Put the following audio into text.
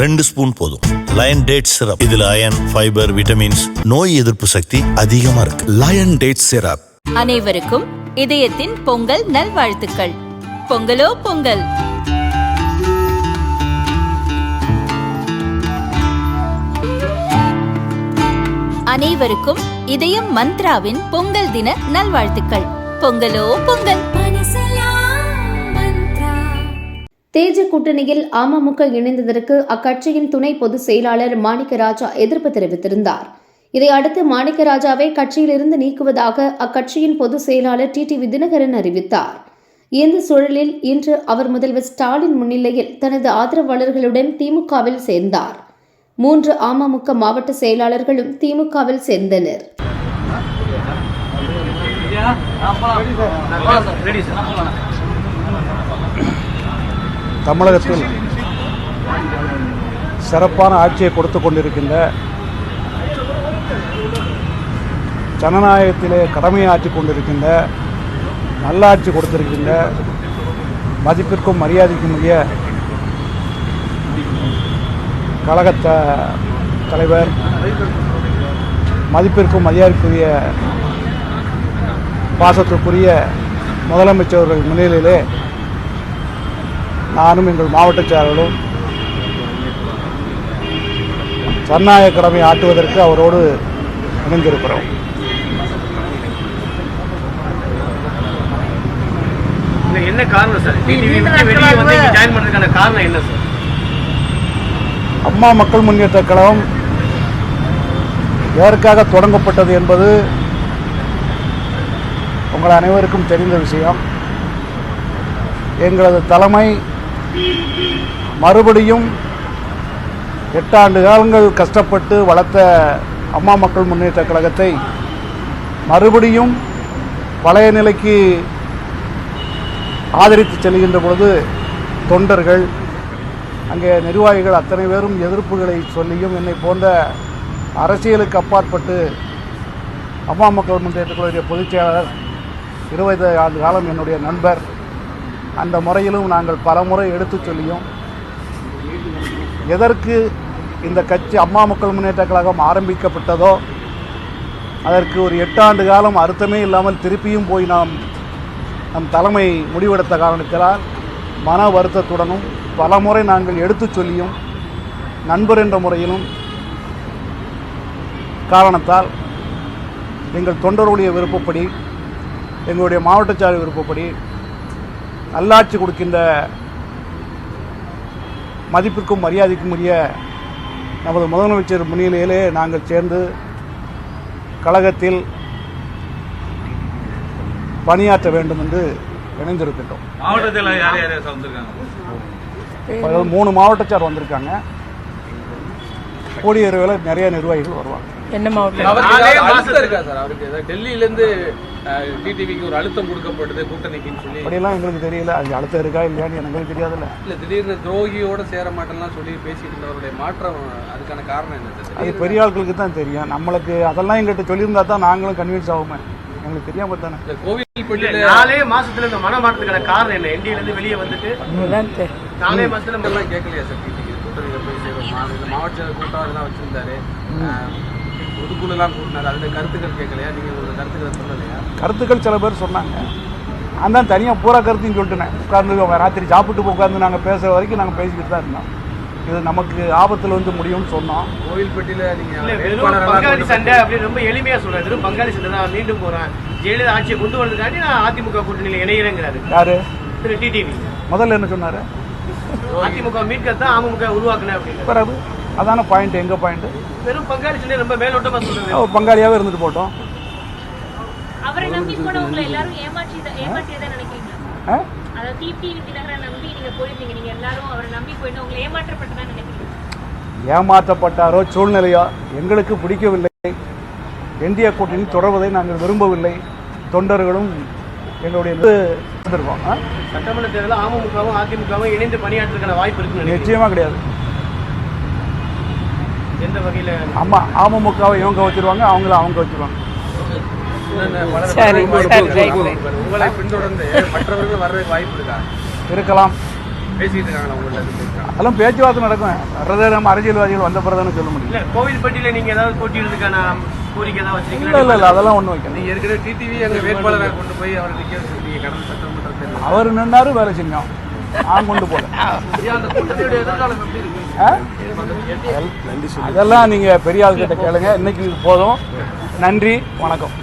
2 spoon போதும். Lion date syrup, இதுல iron, fibre, vitamins, நோய் எதிர்ப்பு சக்தி அதிகமா இருக்கு. Lion date syrup. அனைவருக்கும் இதயத்தின் பொங்கல் நல்வாழ்த்துக்கள். பொங்கலோ பொங்கல். அனைவருக்கும் இதயம் மந்த்ராவின் பொங்கல் தின நல்வாழ்த்துக்கள். பொங்கலோ பொங்கல். தேஜ கூட்டணியில் அமமுக இணைந்ததற்கு அக்கட்சியின் துணை பொதுச் செயலாளர் மாணிக்கராஜா எதிர்ப்பு தெரிவித்திருந்தார். இதையடுத்து மாணிக்கராஜாவை கட்சியிலிருந்து நீக்குவதாக அக்கட்சியின் பொதுச் செயலாளர் டிடிவி தினகரன் அறிவித்தார். இந்த சூழலில் இன்று அவர் முதல்வர் ஸ்டாலின் முன்னிலையில் தனது ஆதரவாளர்களுடன் திமுகவில் சேர்ந்தார். 3 அமமுக மாவட்ட செயலாளர்களும் திமுகவில் சேர்ந்தனர். தமிழகத்தில் சிறப்பான ஆட்சியை கொடுத்து கொண்டிருக்கின்ற, ஜனநாயகத்திலே கடமையாற்றி கொண்டிருக்கின்ற, நல்லாட்சி கொடுத்திருக்கின்ற, மதிப்பிற்கும் மரியாதைக்கும் உரிய கழக தலைவர், மதிப்பிற்கும் மரியாதைக்குரிய பாசத்திற்குரிய முதலமைச்சர்கள் முன்னிலையிலே நானும் எங்கள் மாவட்ட செயலாளரும் ஜனநாயக கடமை ஆற்றுவதற்கு அவரோடு இணைந்திருக்கிறோம். என்ன காரணம் சார்? ஜாயின் பண்றதுக்கான காரணம் என்ன சார்? அம்மா மக்கள் முன்னேற்ற கழகம் எதற்காக தொடங்கப்பட்டது என்பது உங்கள் அனைவருக்கும் தெரிந்த விஷயம். எங்களது தலைமை மறுபடியும் 8 ஆண்டு காலங்கள் கஷ்டப்பட்டு வளர்த்த அம்மா மக்கள் முன்னேற்ற கழகத்தை மறுபடியும் பழைய நிலைக்கு ஆதரித்து செல்கின்ற பொழுது தொண்டர்கள், அங்கே நிர்வாகிகள் அத்தனை பேரும் எதிர்ப்புகளை சொல்லியும் என்னை போன்ற அரசியலுக்கு அப்பாற்பட்டு அம்மா மக்கள் முன்னேற்ற கழகத்தினுடைய பொதுச் செயலாளர் 20 ஆண்டு காலம் என்னுடைய நண்பர், அந்த முறையிலும் நாங்கள் பல முறை எடுத்து சொல்லியும் எதற்கு இந்த கட்சி அம்மா மக்கள் முன்னேற்ற கழகம் ஆரம்பிக்கப்பட்டதோ அதற்கு ஒரு 8 ஆண்டு காலம் அர்த்தமே இல்லாமல் திருப்பியும் போய் நம் தலைமை முடிவெடுத்த காரணத்தினால் மன வருத்தத்துடனும் பல முறை நாங்கள் எடுத்து சொல்லியும் நண்பர் என்ற முறையிலும் காரணத்தால் எங்கள் தொண்டருடைய விருப்பப்படி, எங்களுடைய மாவட்ட செயலாளர் விருப்பப்படி நல்லாட்சி கொடுக்கின்ற, மதிப்பிற்கும் மரியாதைக்கும் உரிய நமது முதலமைச்சர் முன்னிலையிலே நாங்கள் சேர்ந்து கழகத்தில் பணியாற்ற வேண்டும் என்று இணைந்திருக்கின்றோம். மாவட்டத்தில் 3 மாவட்ட சார் வந்திருக்காங்க. கோடியேறுவேல நிறைய நிர்வாகிகள் வருவாங்க. என்ன மாவட்டம்? டெல்லியிலேருந்து டிடிவிக்கு ஒரு அழுத்தம் கொடுக்கப்படுது கூட்டணிக்குன்னு சொல்லி. அப்படியெல்லாம் எங்களுக்கு தெரியல. அது அழுத்தம் இருக்கா இல்லையான்னு எனக்கு தெரியாதுல்ல. இல்லை, திடீர்னு துரோகியோட சேர மாட்டேன்லாம் சொல்லி பேசிட்டு இருந்தவருடைய மாற்றம், அதுக்கான காரணம் என்ன? அது பெரிய ஆட்களுக்கு தான் தெரியும். நம்மளுக்கு அதெல்லாம் எங்கள்கிட்ட சொல்லியிருந்தா தான் நாங்களும் கன்வின்ஸ் ஆகுமே. எங்களுக்கு தெரியாம தானே. கோவில்பட்டியில் 4 மாசத்துல இந்த மன மாற்றத்துக்கான காரணம் என்ன? என்டியிலேருந்து வெளியே வந்துட்டு 4 மாசத்துல எல்லாம் கேட்கலையா சார்? கூட்டணியில் போய் சேரும் இந்த மாவட்ட கூட்டம் அதெல்லாம் வச்சிருந்தாரு, பொதுக்குழுலாம் கூட்டினாரு, அதில் கருத்துக்கள் கேட்கலையா? நீங்கள் உங்கள் கருத்துக்களை சொல்லலையா? கருத்துக்கள் சில பேர் சொன்னாங்க. நான் தான் தனியாக பூரா கருத்தையும் சொல்லிட்டேன். உட்கார்ந்து ராத்திரி சாப்பிட்டு உட்காந்து நாங்கள் பேசுகிற வரைக்கும் நாங்கள் பேசிக்கிட்டு தான் இருந்தோம். இது நமக்கு ஆபத்தில் வந்து முடியும்னு சொன்னோம். கோவில்பட்டியில் நீங்கள் பங்காளி சண்டை அப்படி ரொம்ப எளிமையாக சொல்கிறார். வெறும் பங்காளி சண்டை தான், மீண்டும் போகிறேன், ஜெயலலிதா ஆட்சியை கொண்டு வரதுக்காண்டி நான் அதிமுக கூட்டணியில் இணைகிறேங்கிறாரு. யாரு? திரு டிடிவி. முதல்ல என்ன சொன்னார்? அதிமுக மீட்கத்தான் அமமுக உருவாக்குனேன் அப்படின்னு. பிறகு அதான பாயிண்ட். எங்க பாயிண்ட்? வெறும் பங்காளி சண்டை ரொம்ப மேலோட்டமாக சொல்றது. ஒரு பங்காளியாகவே இருந்துட்டு போட்டோம். அவரை நம்பி போனவங்களை எல்லாரும் ஏமாற்றியதை நினைக்கிறீங்களா? அதாவது டிடிவி தினகரனை நம்பி நீங்க போயிருந்தீங்க, நீங்க எல்லாரும் அவரை நம்பி போயிட்டு உங்களை ஏமாற்றப்பட்டதா நினைக்கிறீங்க? ஏமாற்றப்பட்டாரோ சூழ்நிலையோ எங்களுக்கு பிடிக்கவில்லை. இந்திய கூட்டணி தொடர்வதை நாங்கள் விரும்பவில்லை. தொண்டர்களும் எங்களுடைய சட்டமன்ற தேர்தலில் அமமுகவும் அதிமுகவும் இணைந்து பணியாற்றுக்கான வாய்ப்பு இருக்கு? நிச்சயமா கிடையாது. எந்த வகையில்? ஆமா, அமமுகவை இவங்க வச்சிருவாங்க, அவங்க வச்சிருவாங்க. உங்களை பின்தொடர்ந்து மற்றவர்கள் வர்றதுக்கு வாய்ப்பு இருக்கா? இருக்கலாம். பேசிட்டு இருக்காங்களா உங்கள்ட்ட? அதெல்லாம் பேச்சுவார்த்தை நடக்கும். வர்றதை நம்ம அரசியல்வாதிகள் வந்த பிறகு சொல்ல முடியும். இல்ல கோவில்பட்டியில நீங்க ஏதாவது போட்டியிடுறதுக்கான கோரிக்கை ஏதாவது வச்சிருக்கீங்களா? இல்லை அதெல்லாம் ஒன்றும் வைக்கல. நீங்க ஏற்கனவே டிடிவி எங்க வேட்பாளரை கொண்டு போய் அவர் நிக்க வச்சிருக்கீங்க கடந்த சட்டமன்றத்தில். அவர் நின்னாரு வேலை செஞ்சோம், நான் கொண்டு போல. அந்த கூட்டணியுடைய எதிர்காலம் எப்படி இருக்கு? அதெல்லாம் நீங்க பெரிய ஆள்கிட்ட கேளுங்க. இன்னைக்கு இது போதும். நன்றி, வணக்கம்.